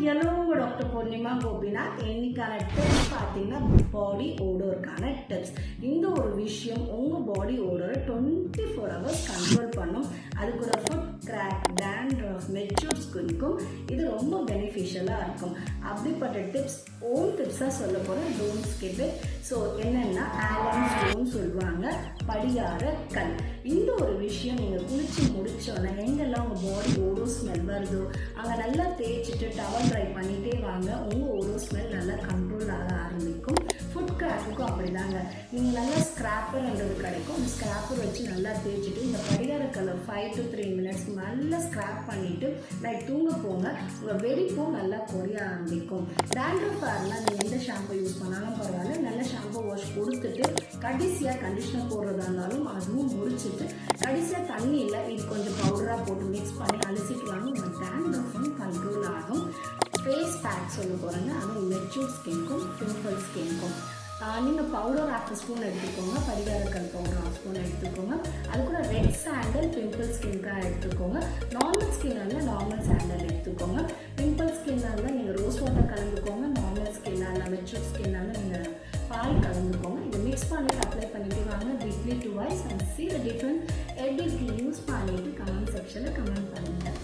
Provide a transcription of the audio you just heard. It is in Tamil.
Hello doctor Purnima Gopinath. இன்னைக்கான டிப்ஸ் பார்த்தீங்கன்னா பாடி ஓடோருக்கான டிப்ஸ். இந்த ஒரு விஷயம் உங்கள் பாடி ஓடோரை 24 ஹவர்ஸ் கண்ட்ரோல் பண்ணும். அதுக்கு ஒரு ஃபுட் கிராக், டேண்ட்ரஃப், மெச்சூர் ஸ்கின்க்கும் இது ரொம்ப பெனிஃபிஷியலாக இருக்கும். அப்படிப்பட்ட டிப்ஸ் ஓன் டிப்ஸாக சொல்ல போகிறேன். Don't skip it. ஸோ என்னென்னா ஆலம் ஸ்டோன் சொல்லுவாங்க, படியார கல். இந்த ஒரு விஷயம் நீங்கள் குளிச்சு முடிச்சோன்னா எங்கெல்லாம் உங்கள் பாடி ஓடோ ஸ்மெல் வருதோ அங்கே நல்லா தேய்ச்சிட்டு டவல் ட்ரை பண்ணிகிட்டே வாங்க. உங்கள் ஓடோ ஸ்மெல் நல்லா கண்ட்ரோல் ஆக ஆரம்பிக்கும். ஃபுட் கிராக்குக்கும் அப்படிதாங்க. நீங்கள் நல்லா ஸ்க்ராப்பர்ன்றது கிடைக்கும். அந்த ஸ்க்ராப்பர் வச்சு நல்லா தேய்ச்சிட்டு இந்த படியார கல்லை 5 to 3 minutes நல்லா ஸ்க்ராப் பண்ணிவிட்டு நைட் தூங்க போங்க. உங்கள் வெடிப்பும் நல்லா குறைய ஆரம்பிக்கும். டேண்ட்ரஃப் ஹேர்னால் நீங்கள் எந்த ஷாம்பு யூஸ் பண்ணாலும் பரவாயில்ல, நல்ல ஷாம்பு வாஷ் கொடுத்துட்டு கடைசியாக கண்டிஷனர் போடுறதா இருந்தாலும் அதுவும் முடிச்சுட்டு கடைசியாக தண்ணியில் இது கொஞ்சம் பவுடராக போட்டு மிக்ஸ் பண்ணி அலசிட்டு வாங்க. உங்கள் டேண்ட்ரஃபும் கண்ட்ரோல் ஆகும். ஃபேஸ் பேக் சொல்ல போகிறேங்க. அதுவும் மெச்சூர் ஸ்கின்க்கும் பிம்பிள் ஸ்கின்க்கும் நீங்கள் பவுடர் 1/2 ஸ்பூன் எடுத்துக்கோங்க. படிகாரக்கல் பவுடர் 1 ஸ்பூன் எடுத்துக்கோங்க. அது கூட ரெட் சாண்டல் பிம்பிள் ஸ்கின்க்காக எடுத்துக்கோங்க. நார்மல் ஸ்கின்னால நார்மல் சாண்டல் எடுத்துக்கோங்க. பிம்பிள் ஸ்கின்னால நீங்கள் ரோஸ் வாட்டர் கலந்துக்கோங்க. நார்மல் ஸ்கின்னால மெச்சூர் ஸ்கின்னால நீங்கள் பால் கலந்துக்கோங்க. இதை மிக்ஸ் பண்ணிட்டு அப்ளை பண்ணிட்டு வாங்க weekly 2 times and see the difference. எப்படி யூஸ் பண்ணிட்டு கமெண்ட் செக்ஷனில் கமெண்ட் பண்ணுங்கள்.